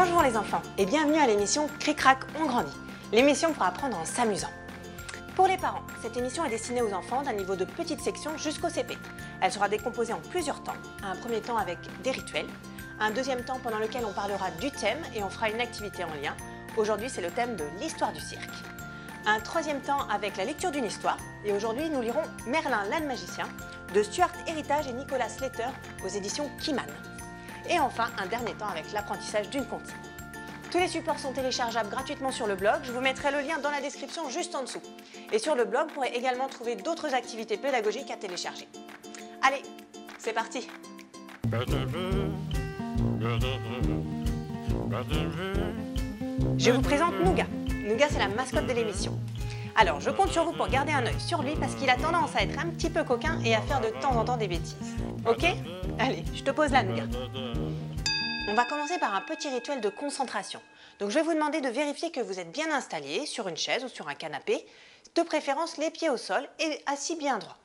Bonjour les enfants et bienvenue à l'émission Cric-Crac, on grandit, l'émission pour apprendre en s'amusant. Pour les parents, cette émission est destinée aux enfants d'un niveau de petite section jusqu'au CP. Elle sera décomposée en plusieurs temps, un premier temps avec des rituels, un deuxième temps pendant lequel on parlera du thème et on fera une activité en lien. Aujourd'hui, c'est le thème de l'histoire du cirque. Un troisième temps avec la lecture d'une histoire et aujourd'hui, nous lirons Merlin l'âne magicien de Stuart Héritage et Nicolas Slater aux éditions Kiman. Et enfin, un dernier temps avec l'apprentissage d'une comptine. Tous les supports sont téléchargeables gratuitement sur le blog, je vous mettrai le lien dans la description juste en dessous. Et sur le blog, vous pourrez également trouver d'autres activités pédagogiques à télécharger. Allez, c'est parti! Je vous présente Nougat. Nougat, c'est la mascotte de l'émission. Alors, je compte sur vous pour garder un œil sur lui parce qu'il a tendance à être un petit peu coquin et à faire de temps en temps des bêtises. Ok? Allez, je te pose là, Nougat. On va commencer par un petit rituel de concentration. Donc, je vais vous demander de vérifier que vous êtes bien installé sur une chaise ou sur un canapé, de préférence les pieds au sol et assis bien droit.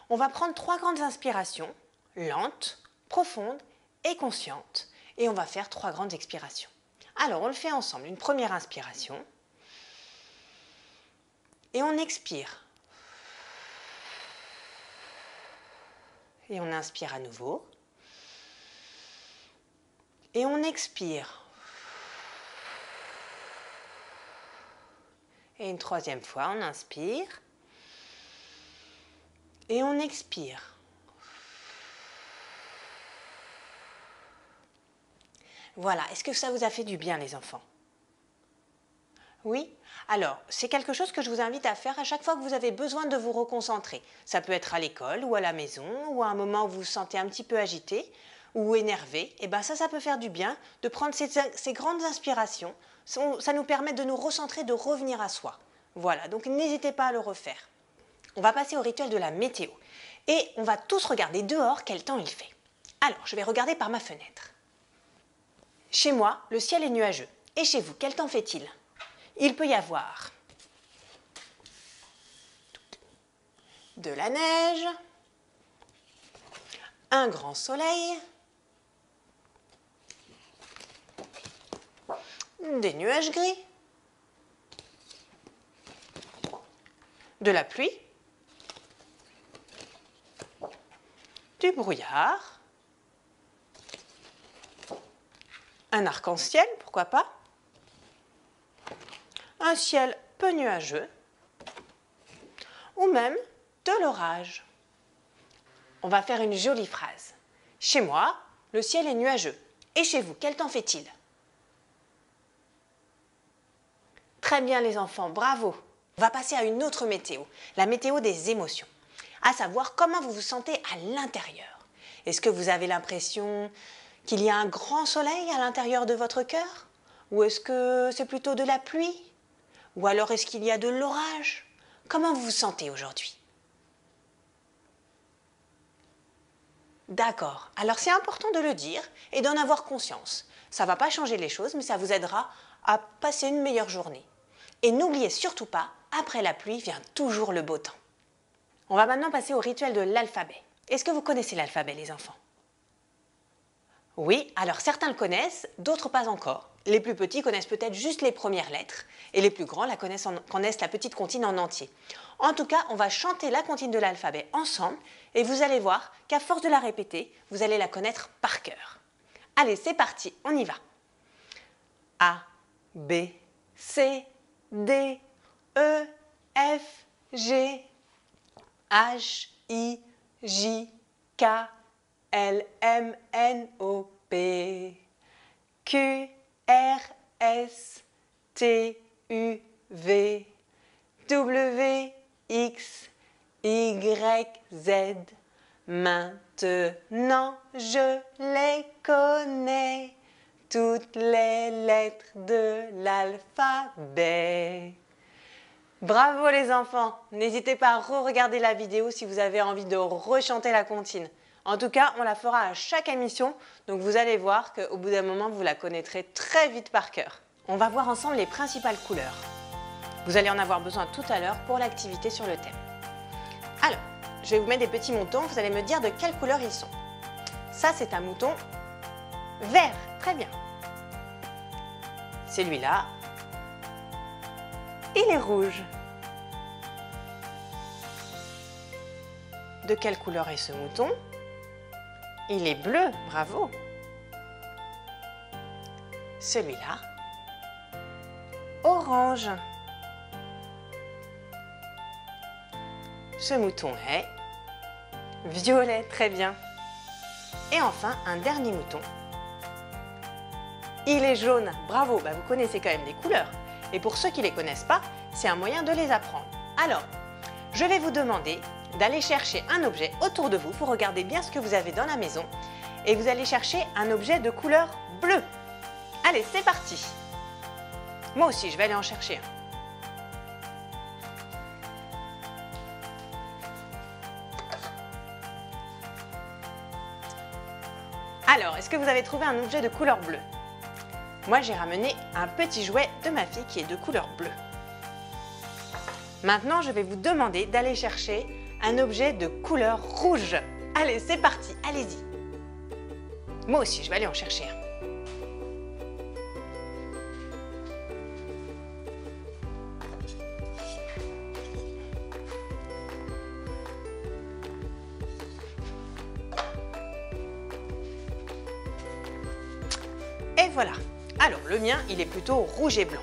On va prendre 3 grandes inspirations, lentes, profondes et conscientes. Et on va faire 3 grandes expirations. Alors, on le fait ensemble. Une première inspiration. Et on expire. Et on inspire à nouveau. Et on expire. Et une troisième fois, on inspire. Et on expire. Voilà, est-ce que ça vous a fait du bien les enfants? Oui? Alors, c'est quelque chose que je vous invite à faire à chaque fois que vous avez besoin de vous reconcentrer. Ça peut être à l'école ou à la maison ou à un moment où vous vous sentez un petit peu agité ou énervé. Et bien ça peut faire du bien de prendre ces grandes inspirations. Ça nous permet de nous recentrer, de revenir à soi. Voilà, donc n'hésitez pas à le refaire. On va passer au rituel de la météo. Et on va tous regarder dehors quel temps il fait. Alors, je vais regarder par ma fenêtre. Chez moi, le ciel est nuageux. Et chez vous, quel temps fait-il? Il peut y avoir de la neige, un grand soleil, des nuages gris, de la pluie, du brouillard, un arc-en-ciel, pourquoi pas, un ciel peu nuageux ou même de l'orage. On va faire une jolie phrase. Chez moi, le ciel est nuageux. Et chez vous, quel temps fait-il? Très bien les enfants, bravo. On va passer à une autre météo, la météo des émotions. À savoir comment vous vous sentez à l'intérieur. Est-ce que vous avez l'impression qu'il y a un grand soleil à l'intérieur de votre cœur? Ou est-ce que c'est plutôt de la pluie? Ou alors est-ce qu'il y a de l'orage? Comment vous vous sentez aujourd'hui? D'accord. Alors c'est important de le dire et d'en avoir conscience. Ça ne va pas changer les choses, mais ça vous aidera à passer une meilleure journée. Et n'oubliez surtout pas, après la pluie vient toujours le beau temps. On va maintenant passer au rituel de l'alphabet. Est-ce que vous connaissez l'alphabet, les enfants? Oui, alors certains le connaissent, d'autres pas encore. Les plus petits connaissent peut-être juste les premières lettres et les plus grands connaissent la petite comptine en entier. En tout cas, on va chanter la comptine de l'alphabet ensemble et vous allez voir qu'à force de la répéter, vous allez la connaître par cœur. Allez, c'est parti, on y va. A, B, C, D, E, F, G, H, I, J, K, L, M, N, O, P, Q, R, S, T, U, V, W, X, Y, Z. Maintenant, je les connais, toutes les lettres de l'alphabet. Bravo les enfants! N'hésitez pas à re-regarder la vidéo si vous avez envie de rechanter la comptine. En tout cas, on la fera à chaque émission, donc vous allez voir qu'au bout d'un moment, vous la connaîtrez très vite par cœur. On va voir ensemble les principales couleurs. Vous allez en avoir besoin tout à l'heure pour l'activité sur le thème. Alors, je vais vous mettre des petits moutons, vous allez me dire de quelle couleur ils sont. Ça, c'est un mouton vert, très bien. celui-là, il est rouge. De quelle couleur est ce mouton? Il est bleu, bravo. Celui-là, orange. Ce mouton est violet, très bien. Et enfin, un dernier mouton. Il est jaune, bravo, vous connaissez quand même les couleurs. Et pour ceux qui ne les connaissent pas, c'est un moyen de les apprendre. Alors, je vais vous demander d'aller chercher un objet autour de vous. Vous regardez bien ce que vous avez dans la maison. Et vous allez chercher un objet de couleur bleue. Allez, c'est parti. Moi aussi, je vais aller en chercher un. Alors, est-ce que vous avez trouvé un objet de couleur bleue? Moi, j'ai ramené un petit jouet de ma fille qui est de couleur bleue. Maintenant, je vais vous demander d'aller chercher un objet de couleur rouge. Allez, c'est parti, allez-y. Moi aussi, je vais aller en chercher un. Et voilà. Alors, le mien, il est plutôt rouge et blanc.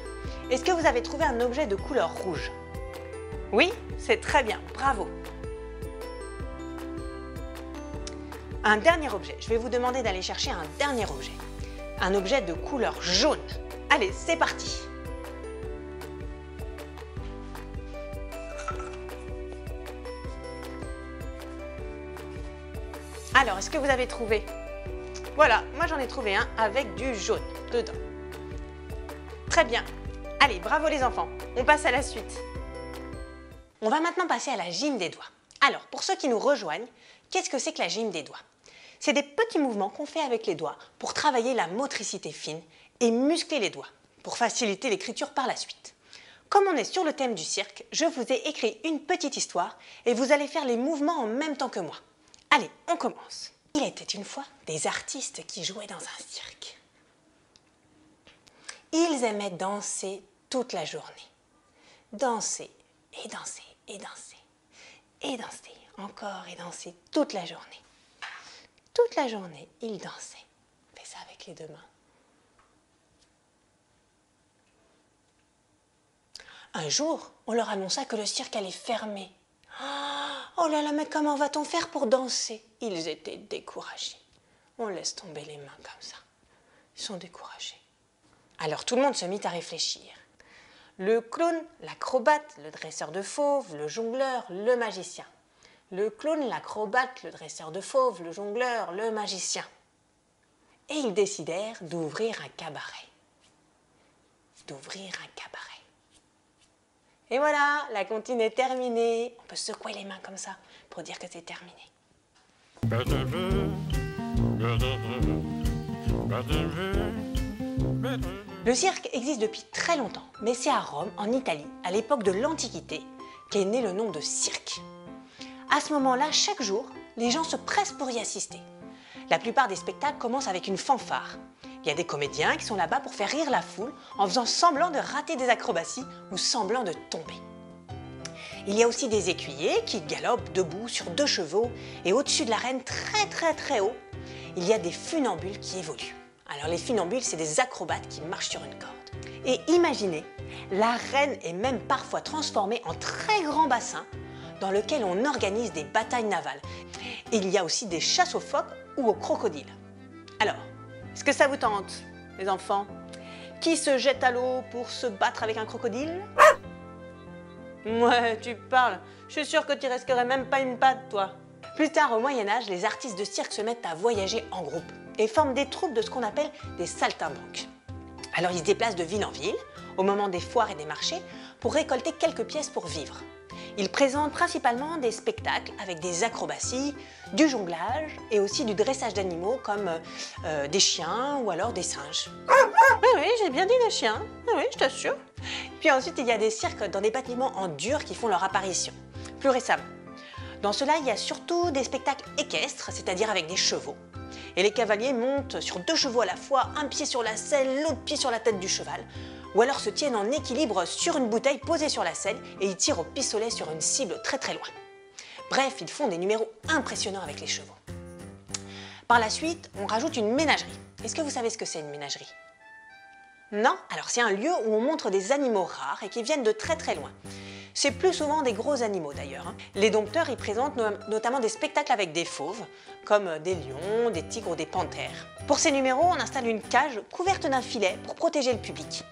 Est-ce que vous avez trouvé un objet de couleur rouge? Oui, c'est très bien, bravo. Un dernier objet. Je vais vous demander d'aller chercher un dernier objet. Un objet de couleur jaune. Allez, c'est parti. Alors, est-ce que vous avez trouvé? Voilà, moi j'en ai trouvé un avec du jaune dedans. Très bien. Allez, bravo les enfants. On passe à la suite. On va maintenant passer à la gym des doigts. Alors, pour ceux qui nous rejoignent, qu'est-ce que c'est que la gym des doigts? C'est des petits mouvements qu'on fait avec les doigts pour travailler la motricité fine et muscler les doigts, pour faciliter l'écriture par la suite. Comme on est sur le thème du cirque, je vous ai écrit une petite histoire et vous allez faire les mouvements en même temps que moi. Allez, on commence. Il était une fois des artistes qui jouaient dans un cirque. Ils aimaient danser toute la journée. Danser et danser et danser et danser, encore et danser toute la journée. Toute la journée, ils dansaient. Fais ça avec les deux mains. Un jour, on leur annonça que le cirque allait fermer. Oh là là, mais comment va-t-on faire pour danser? Ils étaient découragés. On laisse tomber les mains comme ça. Ils sont découragés. Alors tout le monde se mit à réfléchir. Le clown, l'acrobate, le dresseur de fauves, le jongleur, le magicien. Le clown, l'acrobate, le dresseur de fauves, le jongleur, le magicien. Et ils décidèrent d'ouvrir un cabaret. D'ouvrir un cabaret. Et voilà, la comptine est terminée. On peut secouer les mains comme ça pour dire que c'est terminé. Le cirque existe depuis très longtemps, mais c'est à Rome, en Italie, à l'époque de l'Antiquité, qu'est né le nom de cirque. À ce moment-là, chaque jour, les gens se pressent pour y assister. La plupart des spectacles commencent avec une fanfare. Il y a des comédiens qui sont là-bas pour faire rire la foule en faisant semblant de rater des acrobaties ou semblant de tomber. Il y a aussi des écuyers qui galopent debout sur 2 chevaux et au-dessus de l'arène, très haut, il y a des funambules qui évoluent. Alors les funambules, c'est des acrobates qui marchent sur une corde. Et imaginez, l'arène est même parfois transformée en très grand bassin dans lequel on organise des batailles navales. Et il y a aussi des chasses aux phoques ou aux crocodiles. Alors, est-ce que ça vous tente, les enfants? Qui se jette à l'eau pour se battre avec un crocodile? Ouais, tu parles. Je suis sûre que tu risquerais même pas une patte, toi. Plus tard, au Moyen-Âge, les artistes de cirque se mettent à voyager en groupe et forment des troupes de ce qu'on appelle des saltimbanques. Alors, ils se déplacent de ville en ville, au moment des foires et des marchés, pour récolter quelques pièces pour vivre. Ils présentent principalement des spectacles avec des acrobaties, du jonglage et aussi du dressage d'animaux comme des chiens ou alors des singes. Oui, j'ai bien dit des chiens, oui, je t'assure. Puis ensuite, il y a des cirques dans des bâtiments en dur qui font leur apparition, plus récemment. Dans cela, il y a surtout des spectacles équestres, c'est-à-dire avec des chevaux. Et les cavaliers montent sur 2 chevaux à la fois, un pied sur la selle, l'autre pied sur la tête du cheval, ou alors se tiennent en équilibre sur une bouteille posée sur la selle et ils tirent au pistolet sur une cible très très loin. Bref, ils font des numéros impressionnants avec les chevaux. Par la suite, on rajoute une ménagerie. Est-ce que vous savez ce que c'est une ménagerie? Non? Alors c'est un lieu où on montre des animaux rares et qui viennent de très très loin. C'est plus souvent des gros animaux d'ailleurs. Les dompteurs y présentent notamment des spectacles avec des fauves, comme des lions, des tigres ou des panthères. Pour ces numéros, on installe une cage couverte d'un filet pour protéger le public.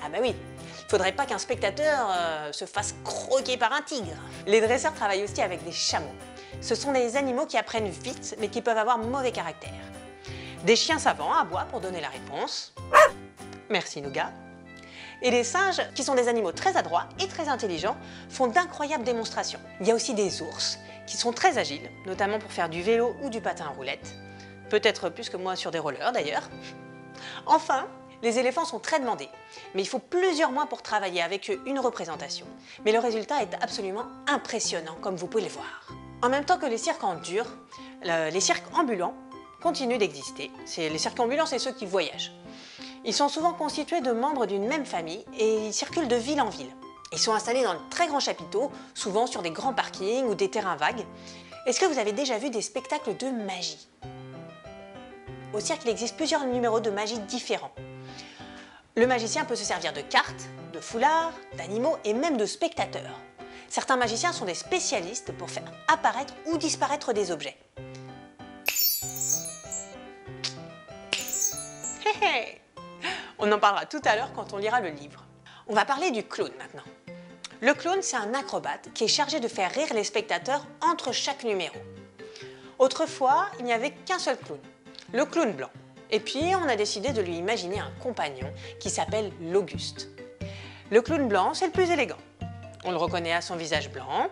Ah bah oui, il ne faudrait pas qu'un spectateur se fasse croquer par un tigre. Les dresseurs travaillent aussi avec des chameaux. Ce sont des animaux qui apprennent vite mais qui peuvent avoir mauvais caractère. Des chiens savants aboient pour donner la réponse. Merci Nougat. Et les singes, qui sont des animaux très adroits et très intelligents, font d'incroyables démonstrations. Il y a aussi des ours, qui sont très agiles, notamment pour faire du vélo ou du patin à roulettes. Peut-être plus que moi sur des rollers d'ailleurs. Enfin, les éléphants sont très demandés, mais il faut plusieurs mois pour travailler avec eux une représentation. Mais le résultat est absolument impressionnant, comme vous pouvez le voir. En même temps que les cirques endurent, les cirques ambulants continuent d'exister. Les cirques ambulants, c'est ceux qui voyagent. Ils sont souvent constitués de membres d'une même famille et ils circulent de ville en ville. Ils sont installés dans de très grands chapiteaux, souvent sur des grands parkings ou des terrains vagues. Est-ce que vous avez déjà vu des spectacles de magie? Au cirque, il existe plusieurs numéros de magie différents. Le magicien peut se servir de cartes, de foulards, d'animaux et même de spectateurs. Certains magiciens sont des spécialistes pour faire apparaître ou disparaître des objets. Hé hé! On en parlera tout à l'heure quand on lira le livre. On va parler du clown maintenant. Le clown, c'est un acrobate qui est chargé de faire rire les spectateurs entre chaque numéro. Autrefois, il n'y avait qu'un seul clown, le clown blanc. Et puis, on a décidé de lui imaginer un compagnon qui s'appelle l'Auguste. Le clown blanc, c'est le plus élégant. On le reconnaît à son visage blanc,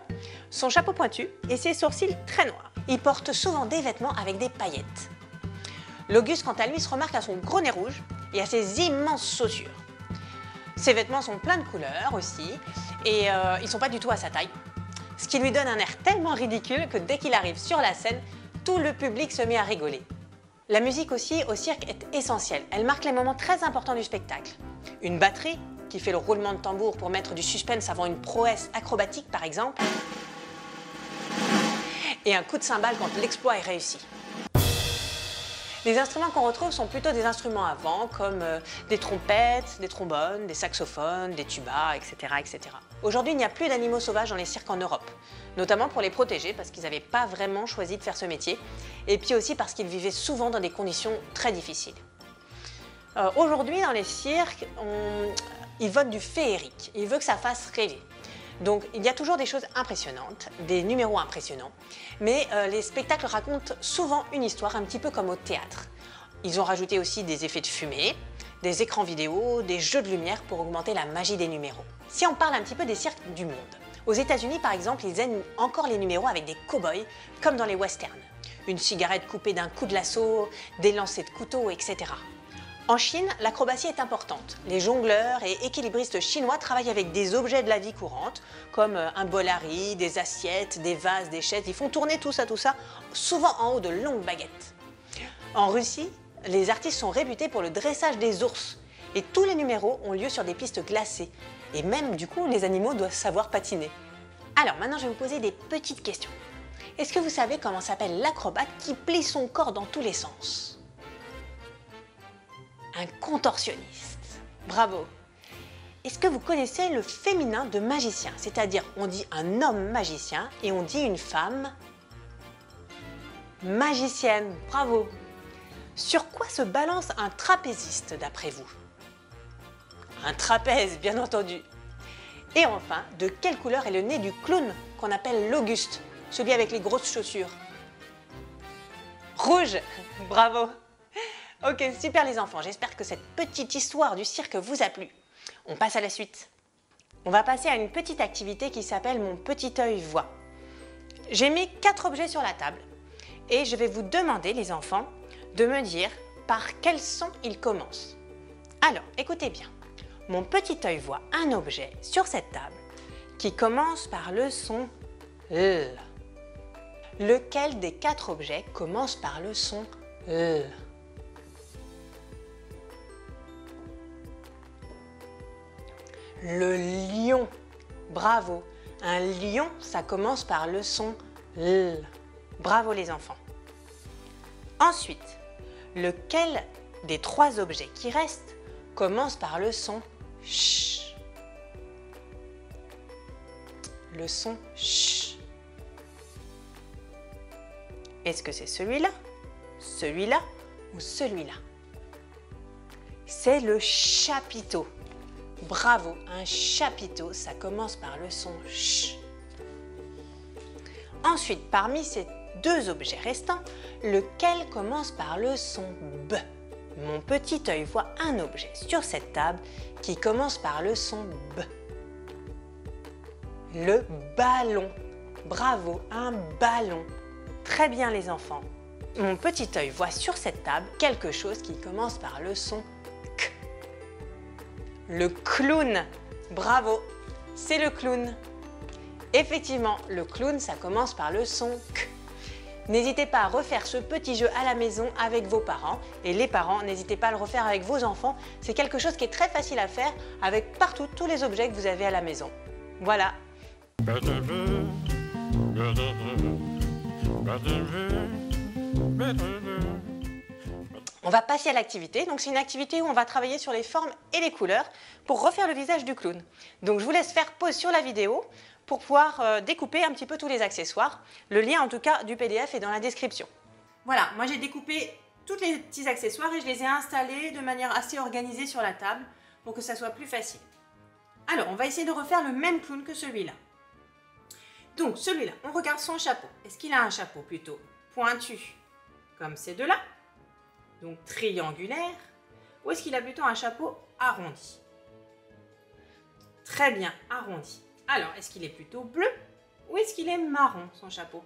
son chapeau pointu et ses sourcils très noirs. Il porte souvent des vêtements avec des paillettes. L'Auguste, quant à lui, se remarque à son gros nez rouge et à ses immenses chaussures. Ses vêtements sont pleins de couleurs aussi et ils ne sont pas du tout à sa taille. Ce qui lui donne un air tellement ridicule que dès qu'il arrive sur la scène, tout le public se met à rigoler. La musique aussi au cirque est essentielle. Elle marque les moments très importants du spectacle. Une batterie qui fait le roulement de tambour pour mettre du suspense avant une prouesse acrobatique par exemple. Et un coup de cymbale quand l'exploit est réussi. Les instruments qu'on retrouve sont plutôt des instruments à vent comme des trompettes, des trombones, des saxophones, des tubas, etc. etc. Aujourd'hui, il n'y a plus d'animaux sauvages dans les cirques en Europe, notamment pour les protéger parce qu'ils n'avaient pas vraiment choisi de faire ce métier et puis aussi parce qu'ils vivaient souvent dans des conditions très difficiles. Aujourd'hui, dans les cirques, ils veulent du féerique, ils veulent que ça fasse rêver. Donc il y a toujours des choses impressionnantes, des numéros impressionnants, mais les spectacles racontent souvent une histoire un petit peu comme au théâtre. Ils ont rajouté aussi des effets de fumée, des écrans vidéo, des jeux de lumière pour augmenter la magie des numéros. Si on parle un petit peu des cirques du monde, aux États-Unis par exemple, ils aiment encore les numéros avec des cow-boys comme dans les westerns. Une cigarette coupée d'un coup de lasso, des lancers de couteau, etc. En Chine, l'acrobatie est importante. Les jongleurs et équilibristes chinois travaillent avec des objets de la vie courante, comme un bol à riz, des assiettes, des vases, des chaises. Ils font tourner tout ça, souvent en haut de longues baguettes. En Russie, les artistes sont réputés pour le dressage des ours. Et tous les numéros ont lieu sur des pistes glacées. Et même, du coup, les animaux doivent savoir patiner. Alors, maintenant, je vais vous poser des petites questions. Est-ce que vous savez comment s'appelle l'acrobate qui plie son corps dans tous les sens ? Un contorsionniste. Bravo. Est-ce que vous connaissez le féminin de magicien? C'est-à-dire, on dit un homme magicien et on dit une femme magicienne. Bravo. Sur quoi se balance un trapéziste d'après vous? Un trapèze, bien entendu. Et enfin, de quelle couleur est le nez du clown qu'on appelle l'Auguste, celui avec les grosses chaussures? Rouge. Bravo. Ok, super les enfants, j'espère que cette petite histoire du cirque vous a plu. On passe à la suite. On va passer à une petite activité qui s'appelle mon petit œil voit. J'ai mis 4 objets sur la table et je vais vous demander les enfants de me dire par quel son ils commencent. Alors, écoutez bien. Mon petit œil voit un objet sur cette table qui commence par le son L. Lequel des 4 objets commence par le son L. Le lion. Bravo. Un lion, ça commence par le son L. Bravo les enfants. Ensuite, lequel des 3 objets qui restent commence par le son ch? Le son ch. Est-ce que c'est celui-là, celui-là ou celui-là? C'est le chapiteau. Bravo, un chapiteau, ça commence par le son ch. Ensuite, parmi ces 2 objets restants, lequel commence par le son b? Mon petit œil voit un objet sur cette table qui commence par le son b. Le ballon. Bravo, un ballon. Très bien les enfants. Mon petit œil voit sur cette table quelque chose qui commence par le son k. Le clown. Bravo, c'est le clown. Effectivement, le clown, ça commence par le son k. N'hésitez pas à refaire ce petit jeu à la maison avec vos parents. Et les parents, n'hésitez pas à le refaire avec vos enfants. C'est quelque chose qui est très facile à faire avec partout tous les objets que vous avez à la maison. Voilà. On va passer à l'activité. Donc c'est une activité où on va travailler sur les formes et les couleurs pour refaire le visage du clown. Donc je vous laisse faire pause sur la vidéo pour pouvoir découper un petit peu tous les accessoires. Le lien en tout cas du PDF est dans la description. Voilà, moi j'ai découpé tous les petits accessoires et je les ai installés de manière assez organisée sur la table pour que ça soit plus facile. Alors on va essayer de refaire le même clown que celui-là. Donc celui-là, on regarde son chapeau. Est-ce qu'il a un chapeau plutôt pointu comme ces deux-là, donc triangulaire, ou est-ce qu'il a plutôt un chapeau arrondi? Très bien, arrondi. Alors, est-ce qu'il est plutôt bleu ou est-ce qu'il est marron, son chapeau?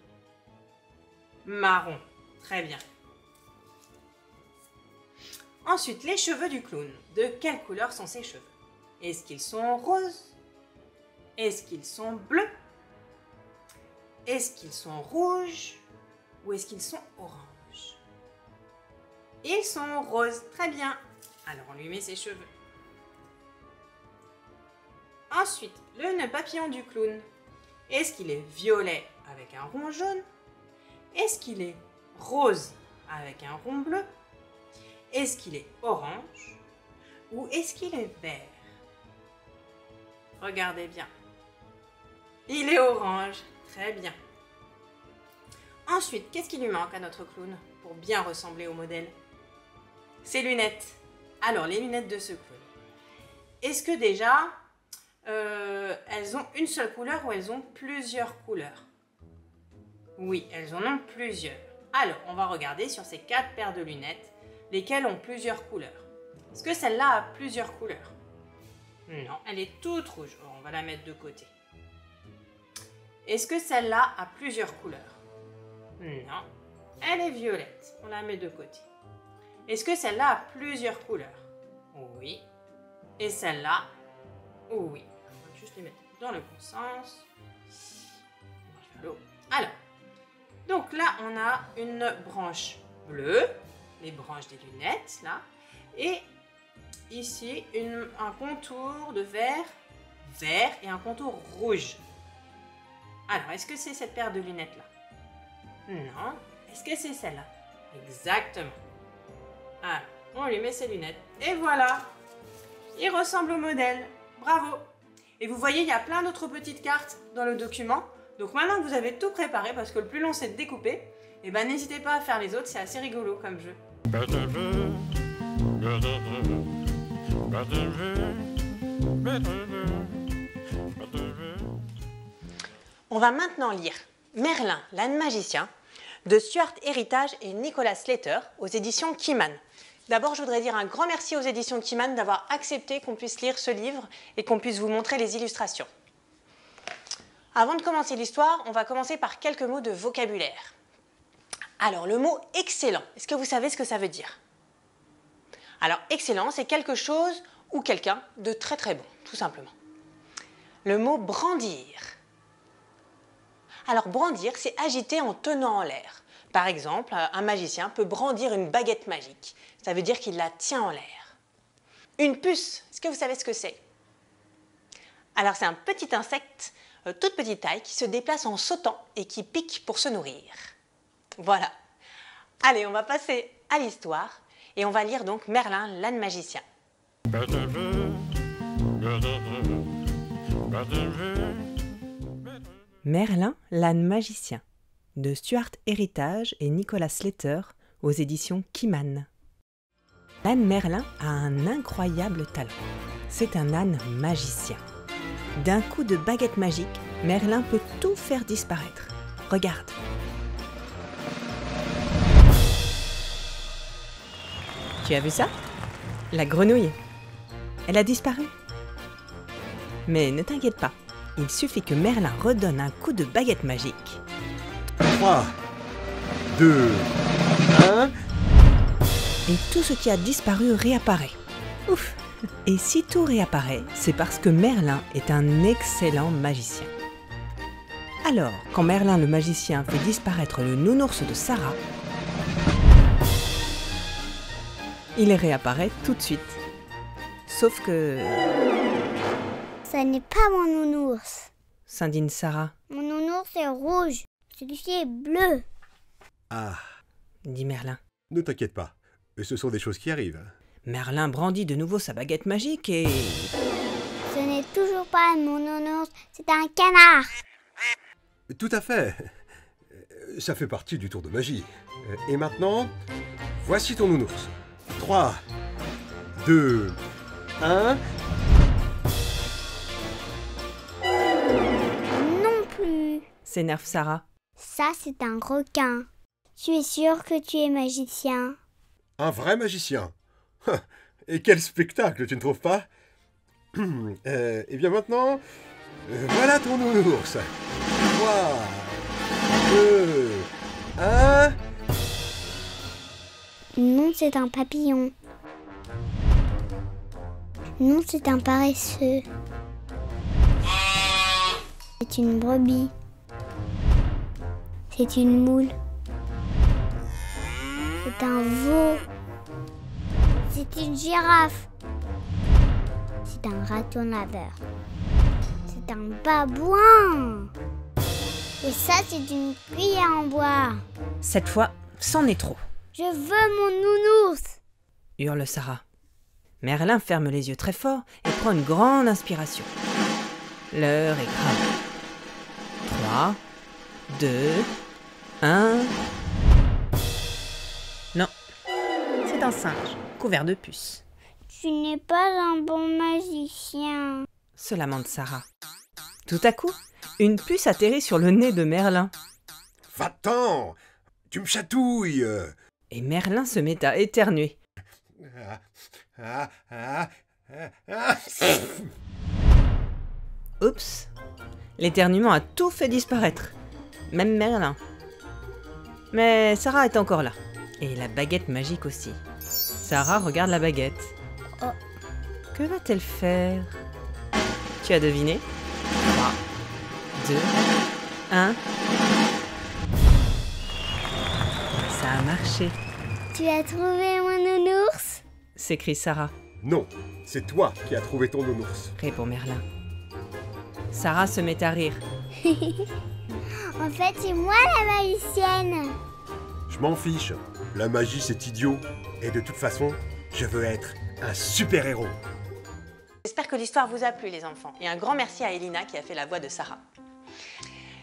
Marron, très bien. Ensuite, les cheveux du clown. De quelle couleur sont ses cheveux? Est-ce qu'ils sont roses? Est-ce qu'ils sont bleus? Est-ce qu'ils sont rouges? Ou est-ce qu'ils sont oranges? Ils sont roses, très bien. Alors, on lui met ses cheveux. Ensuite, le nœud papillon du clown. Est-ce qu'il est violet avec un rond jaune? Est-ce qu'il est rose avec un rond bleu? Est-ce qu'il est orange? Ou est-ce qu'il est vert? Regardez bien. Il est orange. Très bien. Ensuite, qu'est-ce qui lui manque à notre clown pour bien ressembler au modèle? Ses lunettes. Alors, les lunettes de ce clown. Est-ce que déjà, elles ont une seule couleur ou elles ont plusieurs couleurs? Oui, elles en ont plusieurs. Alors, on va regarder sur ces 4 paires de lunettes, lesquelles ont plusieurs couleurs. Est-ce que celle-là a plusieurs couleurs? Non, elle est toute rouge. Alors, on va la mettre de côté. Est-ce que celle-là a plusieurs couleurs? Non, elle est violette. On la met de côté. Est-ce que celle-là a plusieurs couleurs? Oui. Et celle-là? Oui. On va juste les mettre dans le bon sens. Alors, donc là, on a une branche bleue, les branches des lunettes, là, et ici, un contour de vert et un contour rouge. Alors, est-ce que c'est cette paire de lunettes-là? Non. Est-ce que c'est celle-là? Exactement. Alors, on lui met ses lunettes. Et voilà! Il ressemble au modèle. Bravo! Et vous voyez, il y a plein d'autres petites cartes dans le document. Donc maintenant que vous avez tout préparé, parce que le plus long c'est de découper, et ben n'hésitez pas à faire les autres, c'est assez rigolo comme jeu. On va maintenant lire Merlin, l'âne magicien, de Stuart Héritage et Nicolas Slater aux éditions Keyman. D'abord, je voudrais dire un grand merci aux éditions Keyman d'avoir accepté qu'on puisse lire ce livre et qu'on puisse vous montrer les illustrations. Avant de commencer l'histoire, on va commencer par quelques mots de vocabulaire. Alors, le mot « excellent », est-ce que vous savez ce que ça veut dire? Alors, excellent, c'est quelque chose ou quelqu'un de très très bon, tout simplement. Le mot « brandir ». Alors, brandir, c'est agiter en tenant en l'air. Par exemple, un magicien peut brandir une baguette magique. Ça veut dire qu'il la tient en l'air. Une puce, est-ce que vous savez ce que c'est? Alors c'est un petit insecte, toute petite taille, qui se déplace en sautant et qui pique pour se nourrir. Voilà. Allez, on va passer à l'histoire et on va lire donc Merlin, l'âne magicien. Merlin, l'âne magicien, de Stuart Héritage et Nicolas Slater aux éditions Kiman. L'âne Merlin a un incroyable talent. C'est un âne magicien. D'un coup de baguette magique, Merlin peut tout faire disparaître. Regarde. Tu as vu ça? La grenouille. Elle a disparu. Mais ne t'inquiète pas, il suffit que Merlin redonne un coup de baguette magique. 3, 2, 1... Et tout ce qui a disparu réapparaît. Ouf! Et si tout réapparaît, c'est parce que Merlin est un excellent magicien. Alors, quand Merlin le magicien fait disparaître le nounours de Sarah, il réapparaît tout de suite. Sauf que... Ça n'est pas mon nounours. s'indigne Sarah. Mon nounours est rouge. Celui-ci est bleu. Ah, Dit Merlin. ne t'inquiète pas, ce sont des choses qui arrivent. Merlin brandit de nouveau sa baguette magique et... Ce n'est toujours pas mon nounours, c'est un canard. Tout à fait. Ça fait partie du tour de magie. Et maintenant, voici ton nounours. 3, 2, 1... Non plus. s'énerve Sarah. Ça, c'est un requin. Tu es sûr que tu es magicien? Un vrai magicien. Et quel spectacle, tu ne trouves pas? Eh bien maintenant, voilà ton nounours. 3, 2, 1... Non, c'est un papillon. Non, c'est un paresseux. C'est une brebis. C'est une moule. C'est un veau. C'est une girafe. C'est un raton laveur. C'est un babouin. Et ça, c'est une cuillère en bois. Cette fois, c'en est trop, Je veux mon nounours. hurle Sarah. Merlin ferme les yeux très fort et prend une grande inspiration. L'heure est grave. 3, 2, 1... Non, c'est un singe, couvert de puces, Tu n'es pas un bon magicien. se lamente Sarah. Tout à coup, une puce atterrit sur le nez de Merlin. Va-t'en! Tu me chatouilles! Et Merlin se met à éternuer. Oups! L'éternuement a tout fait disparaître, même Merlin. Mais Sarah est encore là, et la baguette magique aussi. Sarah regarde la baguette. Oh. Que va-t-elle faire? Tu as deviné? 3, 2, 1... Ça a marché, Tu as trouvé mon nounours? s'écrie Sarah, Non, c'est toi qui as trouvé ton nounours. répond Merlin. Sarah se met à rire. En fait, c'est moi la magicienne. Je m'en fiche. La magie, c'est idiot. Et de toute façon, je veux être un super-héros. J'espère que l'histoire vous a plu les enfants. Et un grand merci à Elina qui a fait la voix de Sarah.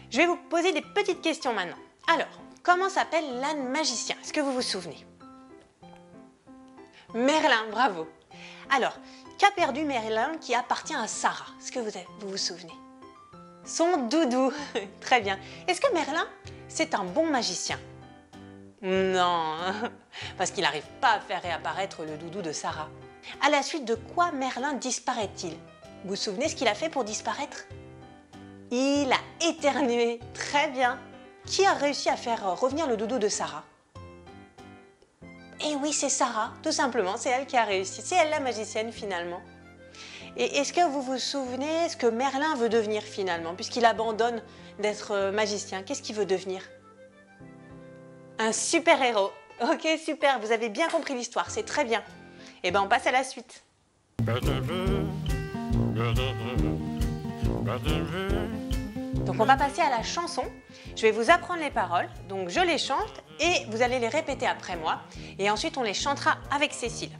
Je vais vous poser des petites questions maintenant. Alors, comment s'appelle l'âne magicien? Est-ce que vous vous souvenez? Merlin, bravo. Alors, qu'a perdu Merlin qui appartient à Sarah? Est-ce que vous vous souvenez? Son doudou. Très bien. Est-ce que Merlin, c'est un bon magicien? Non, parce qu'il n'arrive pas à faire réapparaître le doudou de Sarah. À la suite de quoi Merlin disparaît-il? Vous vous souvenez ce qu'il a fait pour disparaître? Il a éternué. Très bien. Qui a réussi à faire revenir le doudou de Sarah? Eh oui, c'est Sarah, tout simplement. C'est elle qui a réussi. C'est elle la magicienne finalement. Et est-ce que vous vous souvenez ce que Merlin veut devenir finalement, puisqu'il abandonne d'être magicien? Qu'est-ce qu'il veut devenir? Un super-héros. Ok, super, vous avez bien compris l'histoire, c'est très bien. Et ben on passe à la suite. Donc on va passer à la chanson. Je vais vous apprendre les paroles, donc je les chante et vous allez les répéter après moi. Et ensuite on les chantera avec Cécile.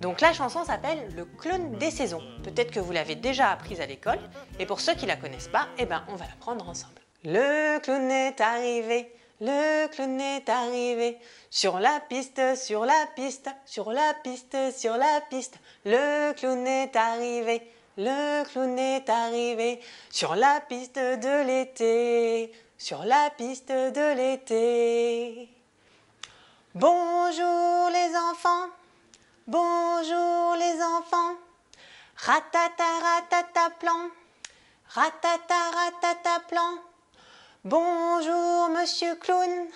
Donc la chanson s'appelle Le clown des saisons. Peut-être que vous l'avez déjà apprise à l'école. Et pour ceux qui ne la connaissent pas, eh ben on va l'apprendre ensemble. Le clown est arrivé, le clown est arrivé. Sur la piste, sur la piste, sur la piste, sur la piste. Le clown est arrivé, le clown est arrivé. Sur la piste de l'été, sur la piste de l'été. Bonjour les enfants, bonjour les enfants. Ratata ratata plan, ratata ratata plan. Bonjour monsieur clown,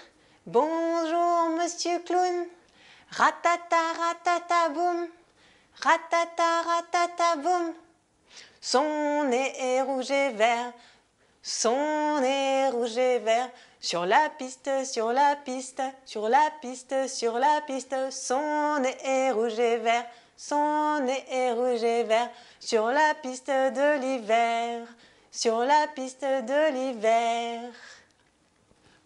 bonjour monsieur clown. Ratata ratata boum, ratata ratata boum. Son nez est rouge et vert, son nez est rouge et vert. Sur la piste, sur la piste, sur la piste, sur la piste. Son nez est rouge et vert, son nez est rouge et vert. Sur la piste de l'hiver, sur la piste de l'hiver.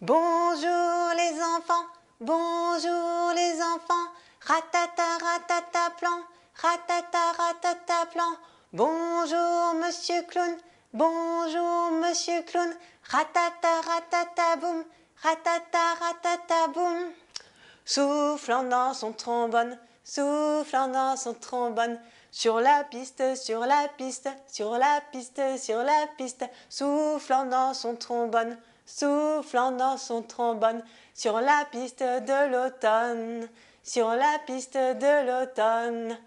Bonjour les enfants, bonjour les enfants. Ratata ratata plan, ratata ratata plan. Bonjour monsieur clown, bonjour monsieur clown. Ratata ratata boum, ratata ratata boum. Soufflant dans son trombone, soufflant dans son trombone. Sur la piste, sur la piste, sur la piste, sur la piste. Soufflant dans son trombone, soufflant dans son trombone. Sur la piste de l'automne, sur la piste de l'automne.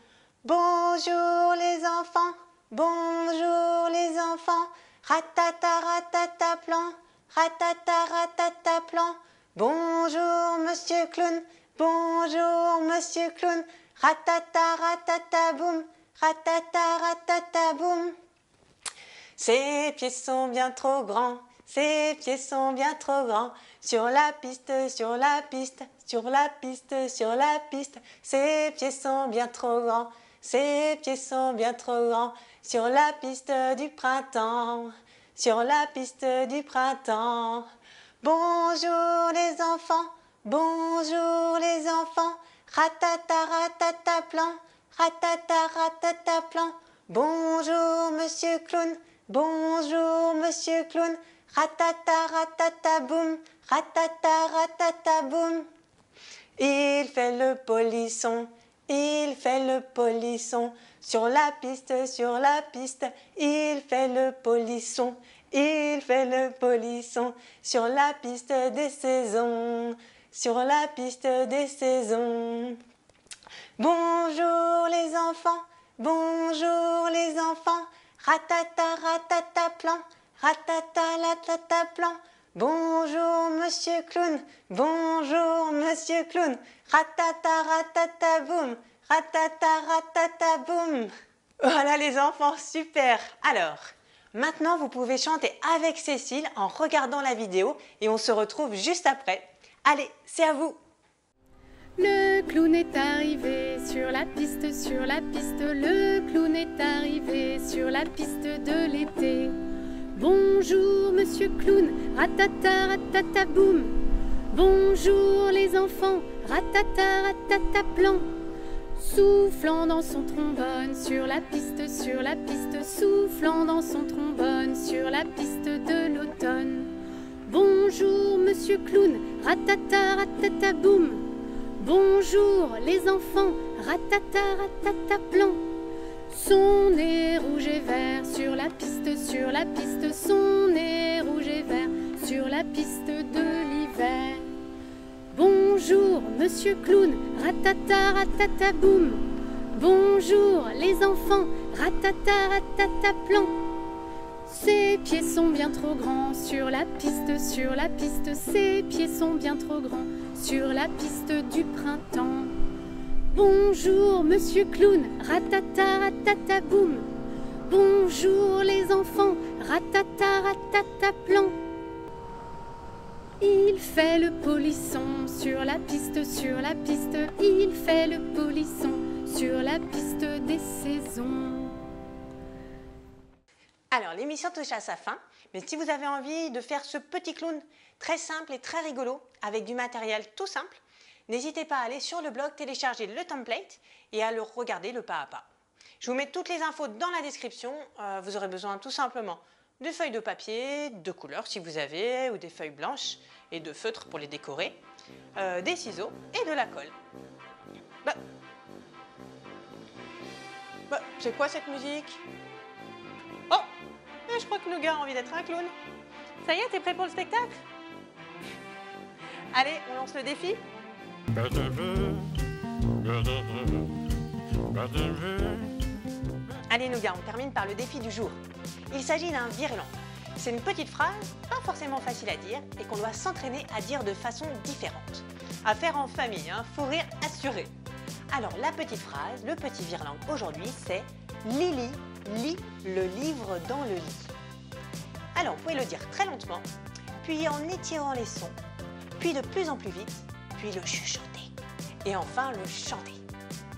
Bonjour les enfants, bonjour les enfants. Ratata ratata plan, ratata ratata plan. Bonjour monsieur clown, bonjour monsieur clown. Ratata ratata boum, ratata ratata boum. Ses pieds sont bien trop grands, ses pieds sont bien trop grands. Sur la piste, sur la piste, sur la piste, sur la piste. Ses pieds sont bien trop grands, ses pieds sont bien trop grands. Sur la piste du printemps, sur la piste du printemps. Bonjour les enfants, bonjour les enfants. Ratata ratata plan, ratata ratata plan. Bonjour monsieur clown, bonjour monsieur clown. Ratata ratata boum, ratata ratata boum. Il fait le polisson, il fait le polisson. Sur la piste, sur la piste, il fait le polisson. Il fait le polisson. Sur la piste des saisons, sur la piste des saisons. Bonjour les enfants, bonjour les enfants. Ratata ratata plan, ratata ratata plan. Bonjour monsieur clown, bonjour monsieur clown. Ratata ratata boum, ratata ratata boum. Voilà les enfants, super. Alors, maintenant vous pouvez chanter avec Cécile en regardant la vidéo et on se retrouve juste après. Allez, c'est à vous. Le clown est arrivé sur la piste, sur la piste. Le clown est arrivé sur la piste de l'été. Bonjour monsieur clown, ratata ratata boum. Bonjour les enfants, ratata ratata plan. Soufflant dans son trombone sur la piste, sur la piste. Soufflant dans son trombone sur la piste de l'automne. Bonjour monsieur clown, ratata ratata boum. Bonjour les enfants, ratata ratata plan. Son nez rouge et vert sur la piste, sur la piste. Son nez rouge et vert sur la piste de l'hiver. Bonjour monsieur clown, ratata ratata boum. Bonjour les enfants, ratata ratata plan. Ses pieds sont bien trop grands sur la piste, sur la piste. Ses pieds sont bien trop grands sur la piste du printemps. Bonjour monsieur clown, ratata ratata boum. Bonjour les enfants, ratata ratata plan. Il fait le polisson sur la piste, sur la piste. Il fait le polisson sur la piste des saisons. Alors, l'émission touche à sa fin, mais si vous avez envie de faire ce petit clown très simple et très rigolo, avec du matériel tout simple, n'hésitez pas à aller sur le blog, télécharger le template et à le regarder le pas à pas. Je vous mets toutes les infos dans la description. Vous aurez besoin tout simplement de feuilles de papier, de couleurs si vous avez, ou des feuilles blanches et de feutres pour les décorer, des ciseaux et de la colle. C'est quoi cette musique? Oh, je crois que Nougat a envie d'être un clown. Ça y est, t'es prêt pour le spectacle? Allez, on lance le défi. Allez Nougat, on termine par le défi du jour. Il s'agit d'un virlan. C'est une petite phrase, pas forcément facile à dire, et qu'on doit s'entraîner à dire de façon différente. À faire en famille, fou rire assuré. Alors la petite phrase, le petit virlan aujourd'hui, c'est « Lily lit le livre dans le lit ». Alors vous pouvez le dire très lentement, puis en étirant les sons, puis de plus en plus vite, puis le chuchoter, et enfin le chanter.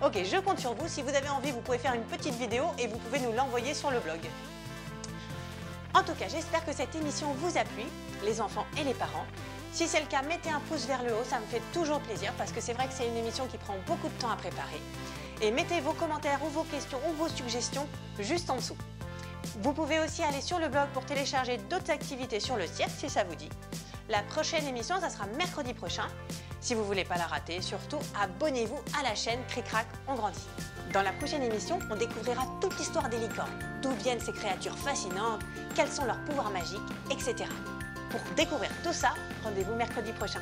Ok, je compte sur vous. Si vous avez envie, vous pouvez faire une petite vidéo et vous pouvez nous l'envoyer sur le blog. En tout cas, j'espère que cette émission vous a plu, les enfants et les parents. Si c'est le cas, mettez un pouce vers le haut, ça me fait toujours plaisir parce que c'est vrai que c'est une émission qui prend beaucoup de temps à préparer. Et mettez vos commentaires ou vos questions ou vos suggestions juste en dessous. Vous pouvez aussi aller sur le blog pour télécharger d'autres activités sur le cirque si ça vous dit. La prochaine émission, ça sera mercredi prochain. Si vous ne voulez pas la rater, surtout abonnez-vous à la chaîne Cric-Crac, on grandit. Dans la prochaine émission, on découvrira toute l'histoire des licornes, d'où viennent ces créatures fascinantes, quels sont leurs pouvoirs magiques, etc. Pour découvrir tout ça, rendez-vous mercredi prochain.